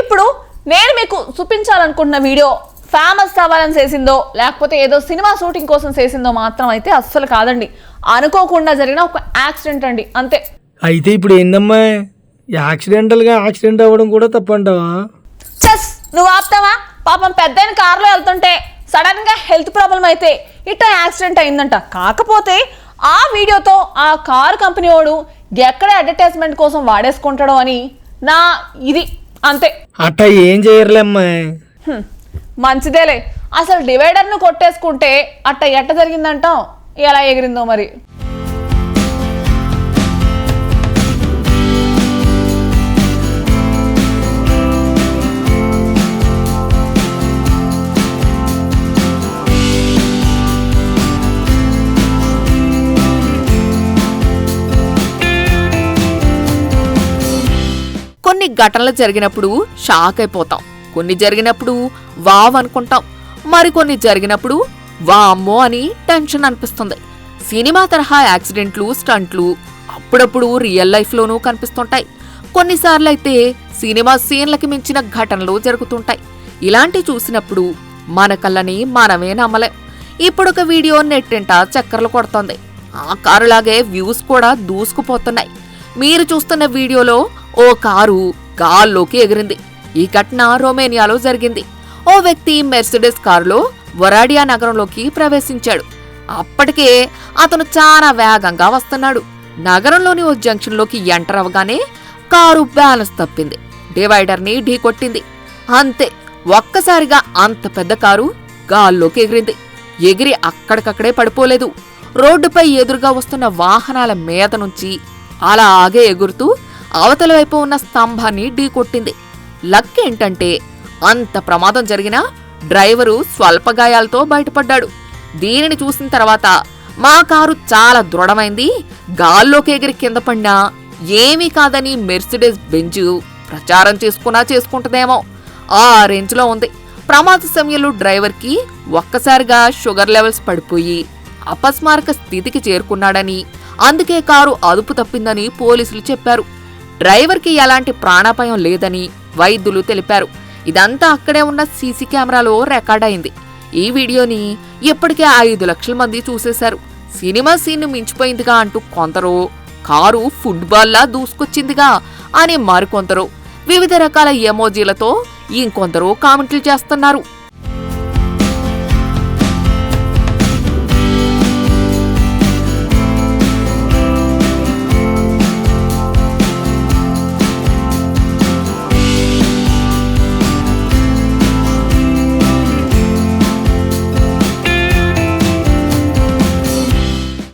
ఇప్పుడు నేను మీకు చూపించాలనుకుంటున్న వీడియో ఫేమస్ అవ్వాలని చేసిందో లేకపోతే ఏదో సినిమా షూటింగ్ కోసం చేసిందో మాత్రం అయితే అస్సలు కాదండి. అనుకోకుండా జరిగిన ఒక యాక్సిడెంట్ అండి, అంతే. అయితే ఇప్పుడు ఏందమ్మా, యాక్సిడెంటల్గా యాక్సిడెంట్ అవ్వడం కూడా తప్పంటావా? చస్, నువ్వు ఆపుతావా? పాపం పెద్దయిన కారులో వెళ్తుంటే సడన్ గా హెల్త్ ప్రాబ్లం అయితే ఇట్లా యాక్సిడెంట్ అయిందంట. కాకపోతే ఆ వీడియోతో ఆ కారు కంపెనీ వాడు ఎక్కడ అడ్వర్టైజ్మెంట్ కోసం వాడేసుకుంటాడో అని నా ఇది, అంతే. అట్టా ఏం చేయరులేమ్మా. మంచిదేలే. అసలు డివైడర్ను కొట్టేసుకుంటే అట్ట ఎట్ట జరిగిందంటాం, ఎలా ఎగిరిందో మరి. కొన్ని ఘటనలు జరిగినప్పుడు షాక్ అయిపోతాం, కొన్ని జరిగినప్పుడు వావ్ అనుకుంటాం, మరికొన్ని జరిగినప్పుడు వామ్మో అని టెన్షన్ అనిపిస్తుంది. సినిమా తరహా యాక్సిడెంట్లు, స్టంట్లు అప్పుడప్పుడు రియల్ లైఫ్లోనూ కనిపిస్తుంటాయి. కొన్నిసార్లు అయితే సినిమా సీన్లకి మించిన ఘటనలు జరుగుతుంటాయి. ఇలాంటి చూసినప్పుడు మన కళ్ళని మనమే నమ్మలేం. ఇప్పుడొక వీడియో నెట్టింట చక్కర్లు కొడుతోంది. ఆ కారులాగే వ్యూస్ కూడా దూసుకుపోతున్నాయి. మీరు చూస్తున్న వీడియోలో ఓ కారు గాల్లోకి ఎగిరింది. ఈ ఘటన రొమేనియాలో జరిగింది. ఓ వ్యక్తి మెర్సిడెస్ కారులో వరాడియా నగరంలోకి ప్రవేశించాడు. అప్పటికే అతను చాలా వేగంగా వస్తున్నాడు. నగరంలోని ఓ జంక్షన్లోకి ఎంటర్ అవగానే కారు బ్యాలెన్స్ తప్పింది, డివైడర్ని ఢీకొట్టింది. అంతే, ఒక్కసారిగా అంత పెద్ద కారు గాల్లోకి ఎగిరింది. ఎగిరి అక్కడికక్కడే పడిపోలేదు. రోడ్డుపై ఎదురుగా వస్తున్న వాహనాల మీద నుంచి అలాగే ఎగురుతూ అవతల వైపు ఉన్న స్తంభాన్ని ఢీకొట్టింది. లక్ ఏంటంటే అంత ప్రమాదం జరిగినా డ్రైవరు స్వల్ప గాయాలతో బయటపడ్డాడు. దీనిని చూసిన తర్వాత మా కారు చాలా దృఢమైంది, గాల్లోకి ఎగిరి కింద పడినా ఏమీ కాదని మెర్సిడెస్ బెంజ్ ప్రచారం చేసుకుంటుందేమో, ఆ రేంజ్లో ఉంది. ప్రమాద సమయంలో డ్రైవర్కి ఒక్కసారిగా షుగర్ లెవెల్స్ పడిపోయి అపస్మారక స్థితికి చేరుకున్నాడని, అందుకే కారు అదుపు తప్పిందని పోలీసులు చెప్పారు. డ్రైవర్కి ఎలాంటి ప్రాణాపాయం లేదని వైద్యులు తెలిపారు. ఇదంతా అక్కడే ఉన్న సీసీ కెమెరాలో రికార్డ్ అయింది. ఈ వీడియోని ఇప్పటికే 5 లక్షల మంది చూసేశారు. సినిమా సీన్ను మించిపోయిందిగా అంటూ కొందరు, కారు ఫుట్బాల్లా దూసుకొచ్చిందిగా అని మరికొందరు, వివిధ రకాల ఎమోజీలతో ఇంకొందరు కామెంట్లు చేస్తున్నారు.